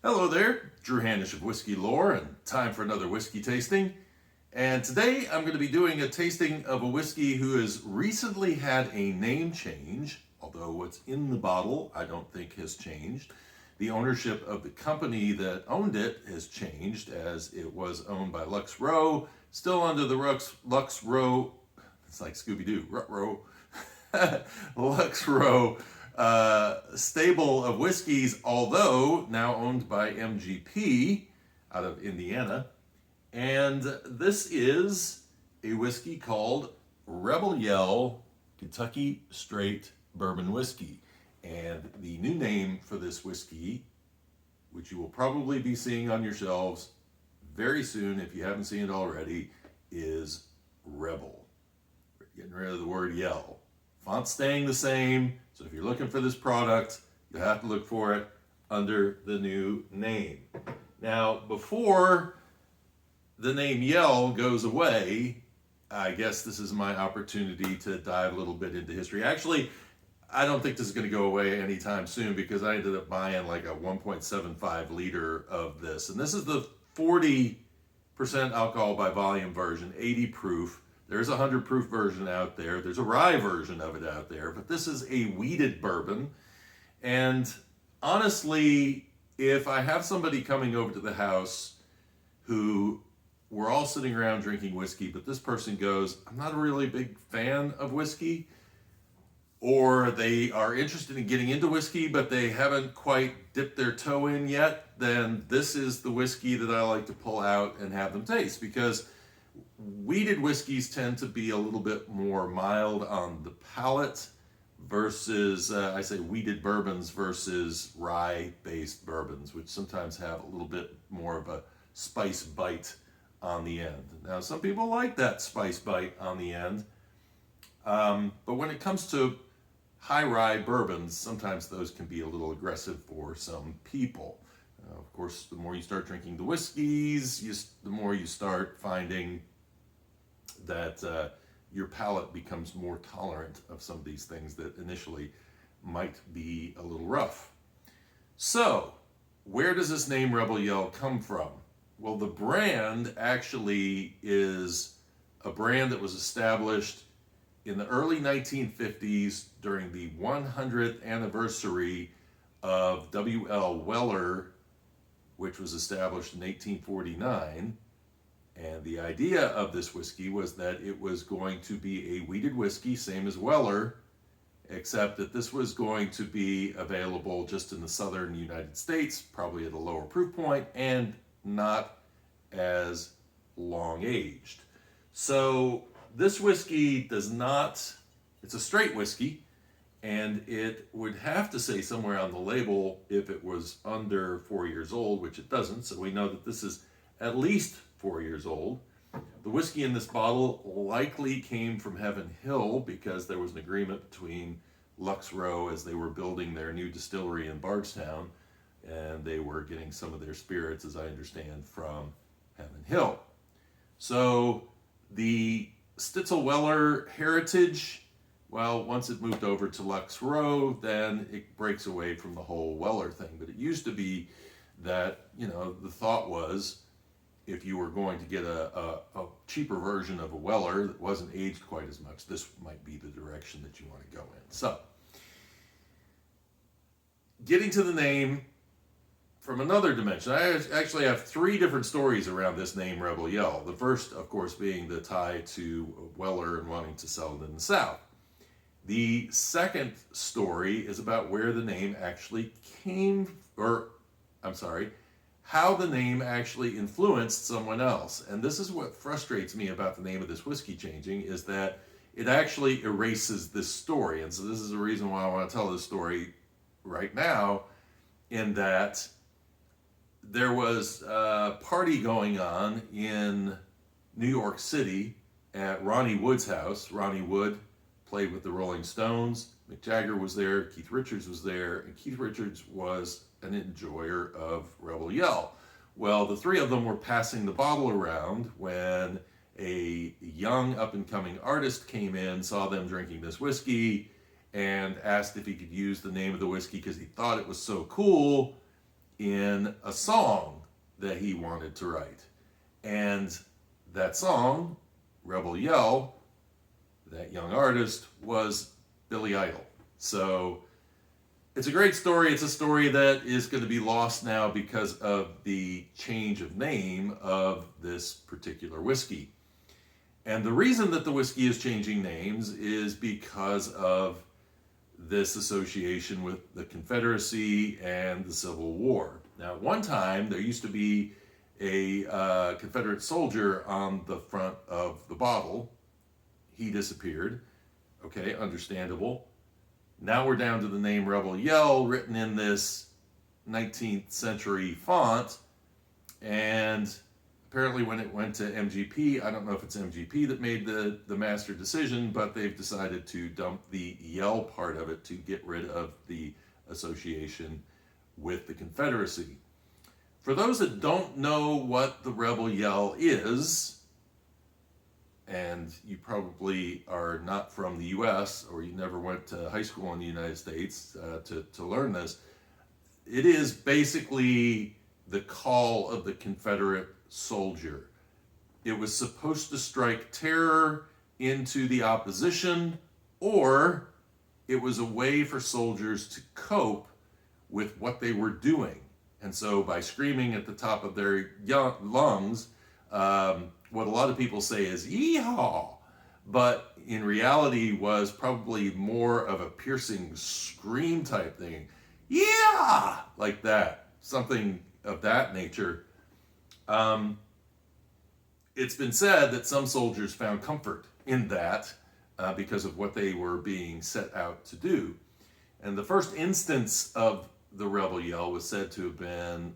Hello there, Drew Handish of Whiskey Lore, and time for another whiskey tasting. And today I'm going to be doing a tasting of a whiskey who has recently had a name change, although what's in the bottle I don't think has changed. The ownership of the company that owned it has changed, as it was owned by Lux Row, still under the Lux Row, it's like Scooby-Doo, Rut-Row, Lux Row stable of whiskeys, although now owned by MGP out of Indiana. And this is a whiskey called Rebel Yell Kentucky Straight Bourbon Whiskey. And the new name for this whiskey, which you will probably be seeing on your shelves very soon if you haven't seen it already, is Rebel. We're getting rid of the word yell. Font staying the same, so if you're looking for this product, you have to look for it under the new name. Now, before the name Yell goes away, I guess this is my opportunity to dive a little bit into history. Actually, I don't think this is going to go away anytime soon because I ended up buying like a 1.75 liter of this. And this is the 40% alcohol by volume version, 80 proof. There's a 100 proof version out there. There's a rye version of it out there, but this is a wheated bourbon. And honestly, if I have somebody coming over to the house who we're all sitting around drinking whiskey, but this person goes, I'm not a really big fan of whiskey, or they are interested in getting into whiskey, but they haven't quite dipped their toe in yet, then this is the whiskey that I like to pull out and have them taste, because wheated whiskeys tend to be a little bit more mild on the palate versus, I say wheated bourbons versus rye-based bourbons, which sometimes have a little bit more of a spice bite on the end. Now, some people like that spice bite on the end, but when it comes to high rye bourbons, sometimes those can be a little aggressive for some people. Of course, the more you start drinking the whiskeys, the more you start finding that your palate becomes more tolerant of some of these things that initially might be a little rough. So, where does this name Rebel Yell come from? Well, the brand actually is a brand that was established in the early 1950s during the 100th anniversary of W.L. Weller, which was established in 1849. And the idea of this whiskey was that it was going to be a wheated whiskey, same as Weller, except that this was going to be available just in the southern United States, probably at a lower proof point, and not as long aged. So this whiskey does not, it's a straight whiskey, and it would have to say somewhere on the label if it was under 4 years old, which it doesn't, so we know that this is at least 4 years old. The whiskey in this bottle likely came from Heaven Hill because there was an agreement between Lux Row as they were building their new distillery in Bardstown, and they were getting some of their spirits, as I understand, from Heaven Hill. So the Stitzel-Weller heritage, well, once it moved over to Lux Row, then it breaks away from the whole Weller thing. But it used to be that, the thought was if you were going to get a cheaper version of a Weller that wasn't aged quite as much, this might be the direction that you want to go in. So, getting to the name from another dimension. I actually have three different stories around this name, Rebel Yell. The first, of course, being the tie to Weller and wanting to sell it in the South. The second story is about where the name actually came, how the name actually influenced someone else. And this is what frustrates me about the name of this whiskey changing, is that it actually erases this story. And so this is the reason why I want to tell this story right now, in that there was a party going on in New York City at Ronnie Wood's house. Ronnie Wood played with the Rolling Stones. Mick Jagger was there, Keith Richards was there, and Keith Richards was an enjoyer of Rebel Yell. Well, the three of them were passing the bottle around when a young up-and-coming artist came in, saw them drinking this whiskey, and asked if he could use the name of the whiskey because he thought it was so cool. in a song that he wanted to write. And that song, Rebel Yell, that young artist, was Billy Idol. So it's a great story. It's a story that is going to be lost now because of the change of name of this particular whiskey. And the reason that the whiskey is changing names is because of this association with the Confederacy and the Civil War. Now, at one time, there used to be a Confederate soldier on the front of the bottle. He disappeared. Okay, understandable. Now we're down to the name Rebel Yell written in this 19th century font. And apparently when it went to MGP, I don't know if it's MGP that made the master decision, but they've decided to dump the Yell part of it to get rid of the association with the Confederacy. For those that don't know what the Rebel Yell is, and you probably are not from the US or you never went to high school in the United States to learn this, it is basically the call of the Confederate soldier. It was supposed to strike terror into the opposition, or it was a way for soldiers to cope with what they were doing. And so by screaming at the top of their lungs, what a lot of people say is "yeehaw," but in reality was probably more of a piercing scream type thing. Yeah, like that, something of that nature. It's been said that some soldiers found comfort in that because of what they were being set out to do. And the first instance of the Rebel Yell was said to have been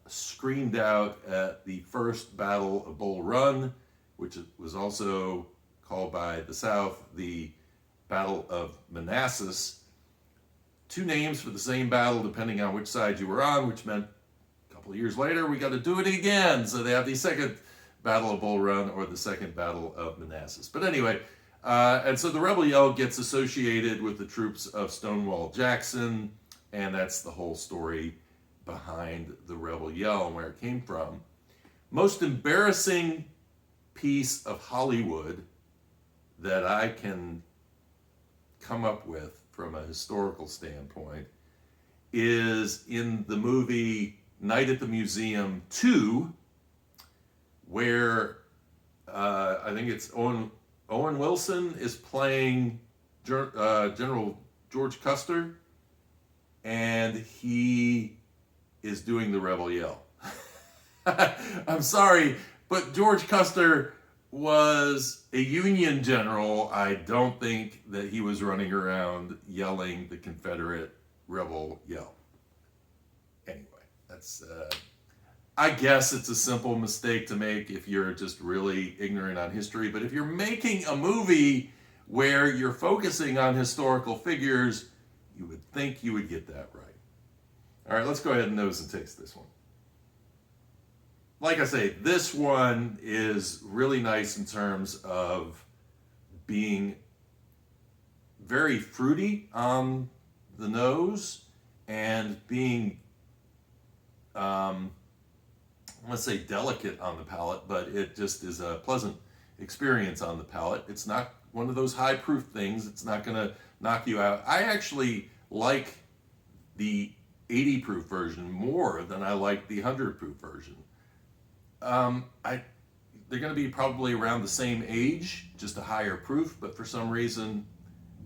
screamed out at the first Battle of Bull Run, which was also called by the South the Battle of Manassas. Two names for the same battle depending on which side you were on, which meant a couple of years later we got to do it again. So they have the second Battle of Bull Run or the second Battle of Manassas. But anyway, and so the Rebel Yell gets associated with the troops of Stonewall Jackson, and that's the whole story behind the Rebel Yell and where it came from. Most embarrassing piece of Hollywood that I can come up with from a historical standpoint is in the movie Night at the Museum 2, where I think it's Owen Wilson is playing General George Custer, and he is doing the Rebel Yell. I'm sorry, but George Custer was a Union general. I don't think that he was running around yelling the Confederate Rebel Yell. Anyway, that's I guess it's a simple mistake to make if you're just really ignorant on history, but if you're making a movie where you're focusing on historical figures, you would think you would get that right. All right, let's go ahead and nose and taste this one. Like I say, this one is really nice in terms of being very fruity on the nose and being, let's say, delicate on the palate, but it just is a pleasant experience on the palate. It's not one of those high proof things. It's not going to knock you out. I actually like the 80 proof version more than I like the 100 proof version. They're going to be probably around the same age, just a higher proof, but for some reason,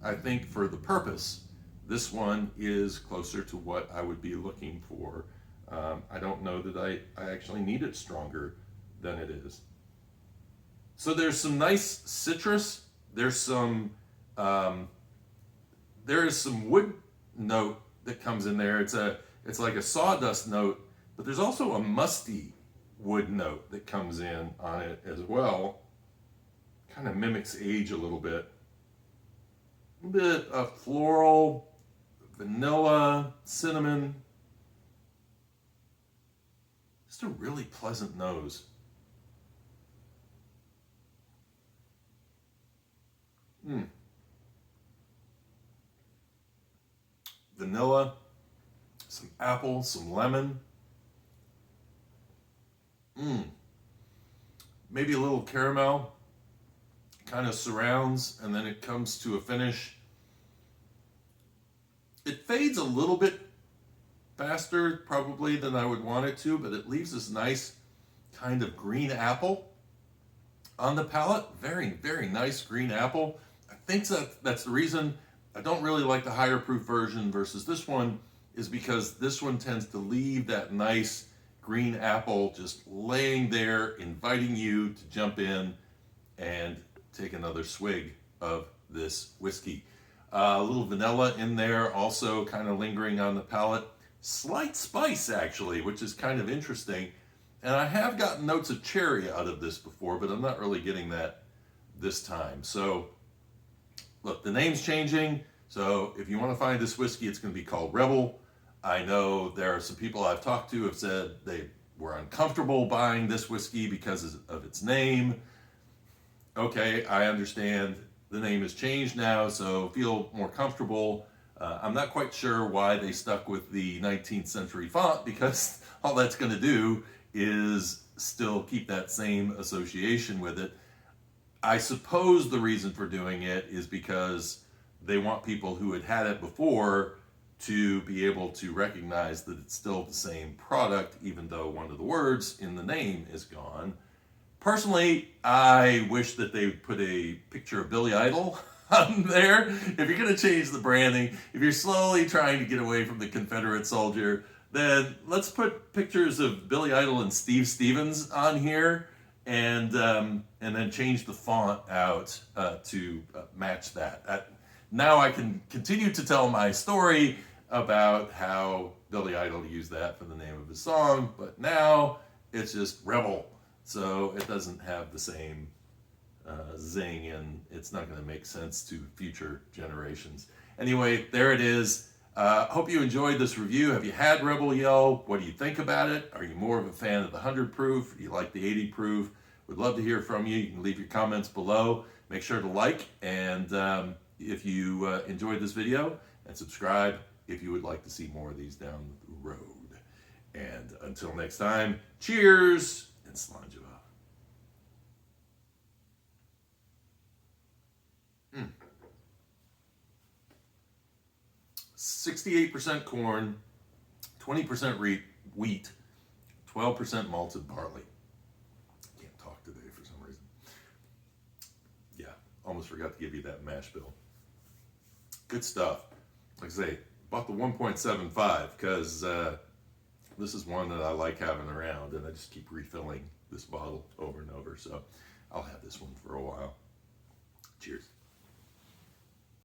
I think for the purpose, this one is closer to what I would be looking for. I don't know that I actually need it stronger than it is. So there's some nice citrus. There's some, there is some wood note that comes in there. It's like a sawdust note, but there's also a musty wood note that comes in on it as well. Kind of mimics age a little bit. A bit of floral, vanilla, cinnamon. Just a really pleasant nose. Vanilla, some apple, some lemon. Maybe a little caramel. Kind of surrounds, and then it comes to a finish. It fades a little bit faster probably than I would want it to, but it leaves this nice kind of green apple on the palate. Very, very nice green apple. I think that's the reason I don't really like the higher proof version versus this one, is because this one tends to leave that nice green apple just laying there, inviting you to jump in and take another swig of this whiskey. A little vanilla in there, also kind of lingering on the palate. Slight spice, actually, which is kind of interesting. And I have gotten notes of cherry out of this before, but I'm not really getting that this time. So, look, the name's changing. So if you want to find this whiskey, it's going to be called Rebel. I know there are some people I've talked to who have said they were uncomfortable buying this whiskey because of its name. Okay, I understand the name has changed now, so feel more comfortable. I'm not quite sure why they stuck with the 19th century font, because all that's going to do is still keep that same association with it. I suppose the reason for doing it is because they want people who had it before to be able to recognize that it's still the same product, even though one of the words in the name is gone. Personally, I wish that they would put a picture of Billy Idol on there. If you're going to change the branding, if you're slowly trying to get away from the Confederate soldier, then let's put pictures of Billy Idol and Steve Stevens on here, and then change the font out to match that. Now I can continue to tell my story about how Billy Idol used that for the name of his song, but now it's just Rebel. So it doesn't have the same zing, and it's not going to make sense to future generations. Anyway, there it is. Hope you enjoyed this review. Have you had Rebel Yell? What do you think about it? Are you more of a fan of the 100 proof? Do you like the 80 proof? Would love to hear from you. You can leave your comments below. Make sure to like, and if you enjoyed this video, and subscribe if you would like to see more of these down the road. And until next time, cheers and Slanjava. 68% corn, 20% wheat, 12% malted barley. Can't talk today for some reason. Yeah, almost forgot to give you that mash bill. Good stuff. Like I say, bought the 1.75 because this is one that I like having around, and I just keep refilling this bottle over and over. So I'll have this one for a while.